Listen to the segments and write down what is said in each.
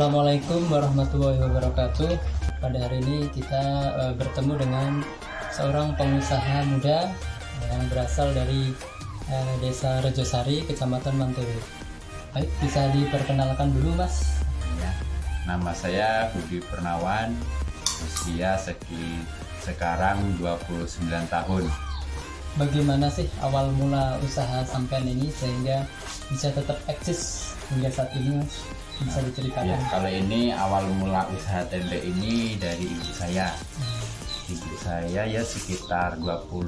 Assalamualaikum warahmatullahi wabarakatuh. Pada hari ini kita bertemu dengan seorang pengusaha muda yang berasal dari Desa Rejosari, Kecamatan Manturu. Baik, bisa diperkenalkan dulu, Mas. Ya, nama saya Budi Pernawan, usia sekarang 29 tahun. Bagaimana sih awal mula usaha sampean ini sehingga bisa tetap eksis hingga saat ini, Mas? Bisa diceritakan? Ya, kalau ini awal mula usaha tempe ini dari ibu saya. Ibu saya ya sekitar 25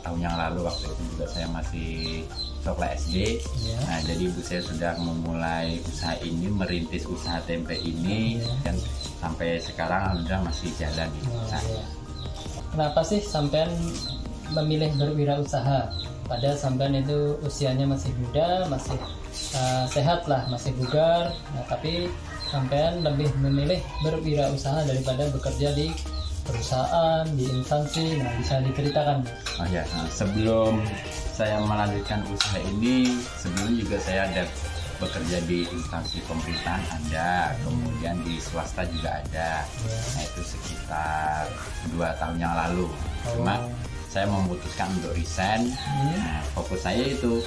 tahun yang lalu, waktu itu juga saya masih sekolah SD. Ya. Nah, jadi ibu saya sudah memulai usaha ini, merintis usaha tempe ini, dan sampai sekarang alhamdulillah masih jalan gitu. Ya. Kenapa sih sampean memilih berwirausaha? Padahal sampean itu usianya masih muda, masih sehat lah, masih bugar. Nah, tapi sampean lebih memilih berwirausaha daripada bekerja di perusahaan, di instansi. Nah, bisa diceritakan? Oh ya, sebelum saya melanjutkan usaha ini, sebelumnya juga saya ada bekerja di instansi pemerintahan ada, kemudian di swasta juga ada. Nah, itu sekitar 2 tahun yang lalu. Cuma saya memutuskan untuk resign. Nah, fokus saya itu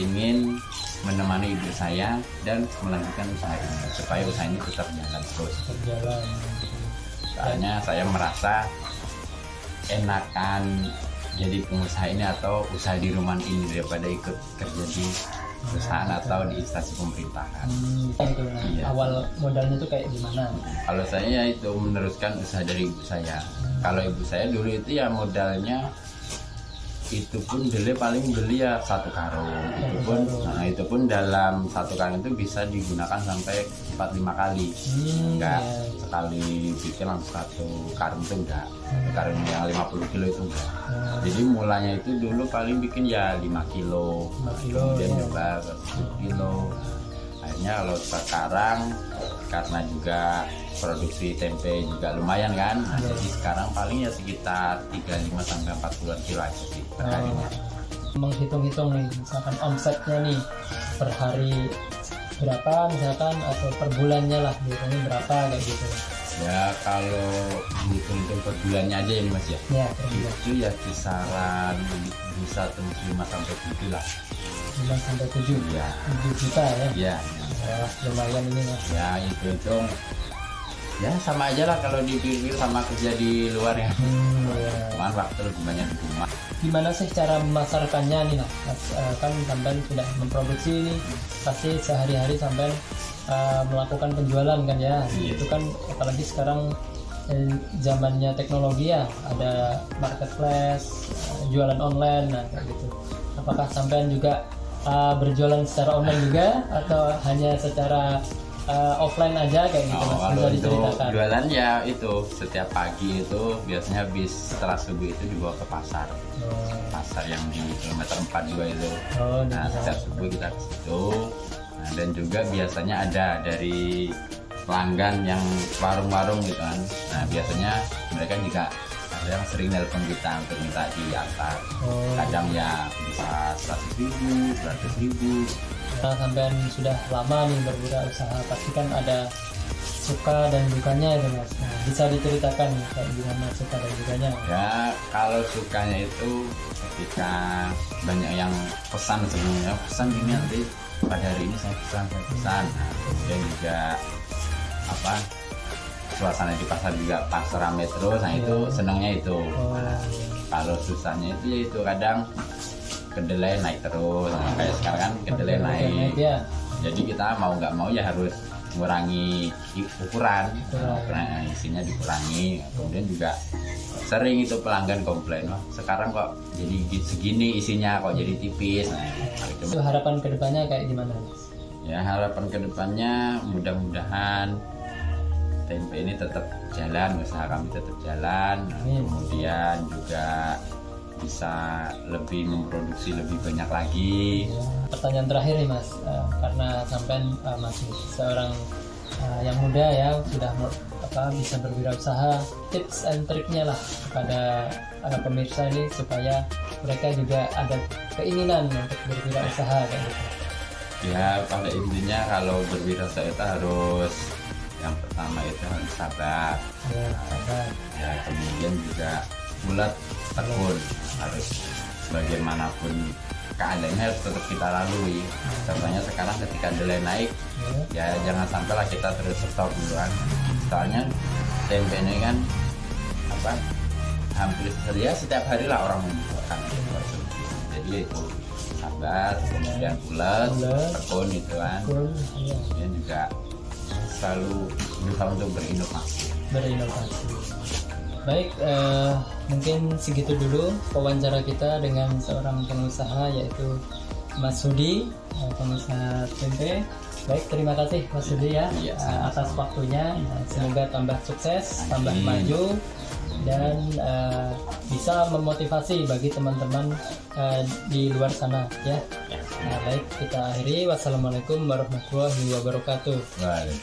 ingin menemani ibu saya dan melanjutkan usaha ini supaya usaha ini tetap jalan terus. Berjalan. Soalnya saya merasa enakan jadi pengusaha ini atau usaha di rumah ini daripada ikut kerja di perusahaan atau di instansi pemerintahan. Itu, nah, Iya. awal modalnya tuh kayak gimana? Kalau saya itu meneruskan usaha dari ibu saya. Kalau ibu saya dulu itu ya modalnya itu pun dulu paling beli ya 1 karung. Itu pun dalam 1 karung itu bisa digunakan sampai 4-5 kali. Enggak sekali bikin langsung 1 karung itu enggak. Karung yang 50 kilo itu enggak. Jadi mulanya itu dulu paling bikin ya 5 kilo. Kemudian nyoba 10 kilo. Akhirnya kalau sekarang karena juga produksi tempe juga lumayan kan, nah, jadi sekarang paling ya sekitar 35 sampai 40 kilo aja sih per harinya. Menghitung-hitung nih, misalkan omsetnya nih per hari berapa misalkan, atau per bulannya lah biasanya berapa kayak gitu. Ya kalau hitung-hitung per bulannya aja ya Mas ya. Ya, per bulan. Itu ya kisaran bisa tembus 5 sampai 7 lah. 5 sampai 7. Ya. 7 juta ya. Ya. Wah, lumayan ini, Mas. Ya itu hitung. Ya sama aja lah kalau dipikir sama kerja di luar ya. Ya. Cuman waktu lebih banyak di rumah. Gimana sih cara memasarkannya nih, Mas? Kan sampean sudah memproduksi ini, pasti sehari-hari sampean melakukan penjualan kan ya. Itu kan apalagi sekarang zamannya teknologi ya, ada marketplace, jualan online, nah kayak gitu. Apakah sampean juga berjualan secara online juga atau hanya secara offline aja kayak gitu, Mas? Kalau Bisa itu diceritakan? jualan ya itu setiap pagi itu biasanya habis setelah subuh itu dibawa ke pasar. Pasar yang di kilometer 42 itu. Nah, setiap subuh kita ke situ. Nah, dan juga biasanya ada dari pelanggan yang warung-warung gitu kan. Nah, biasanya mereka juga ada yang sering nelpon kita untuk minta diantar. Kadang ya bisa 100.000, 100.000. Nah, sampean sudah lama nih berwirausaha, pasti kan ada suka dan dukanya itu, Mas. Nah, bisa diceritakan kayak gimana suka dan dukanya? Ya kalau sukanya itu ketika banyak yang pesan sebelumnya, pesan ini nanti pada hari ini saya pesan. Nah, kemudian juga suasana di pasar juga pas rame terus. Nah itu senangnya itu. Nah, kalau susahnya itu ya itu kadang kedelai naik terus. Nah, kayak sekarang kan kedelai naik. Jadi kita mau nggak mau ya harus mengurangi ukuran. Nah, isinya dikurangi. Kemudian juga sering itu pelanggan komplain, wah sekarang kok jadi segini isinya, kok jadi tipis. Nah, itu harapan kedepannya kayak gimana, Mas? Ya harapan kedepannya mudah-mudahan tempe ini tetap jalan, usaha kami tetap jalan. Kemudian juga bisa lebih memproduksi lebih banyak lagi. Pertanyaan terakhir nih, Mas, karena sampean masih seorang yang muda ya, sudah bisa berwirausaha, tips and triknya lah kepada pemirsa ini supaya mereka juga ada keinginan untuk berwirausaha kayak gitu. Ya pada intinya kalau berwirausaha itu harus Yang pertama itu harus sabar. Ya, sabar. Ya, kemudian juga bulat tekun, harus bagaimanapun keadaannya harus tetap kita lalui. Contohnya sekarang ketika delay naik, ya jangan sampailah kita terus stop duluan. Soalnya tempe ini kan apa, hampir setiap hari lah orang membutuhkan konsumsi. Jadi itu sabar, kemudian bulat, tekun gitu kan. Kemudian juga selalu berusaha untuk berinovasi. Baik, mungkin segitu dulu wawancara kita dengan seorang pengusaha yaitu Mas Sudi, pengusaha tempe. Baik, terima kasih Mas Sudi ya atas waktunya. Semoga tambah sukses, tambah maju, dan bisa memotivasi bagi teman-teman di luar sana ya. Baik, kita akhiri. Wassalamualaikum warahmatullahi wabarakatuh. Baik.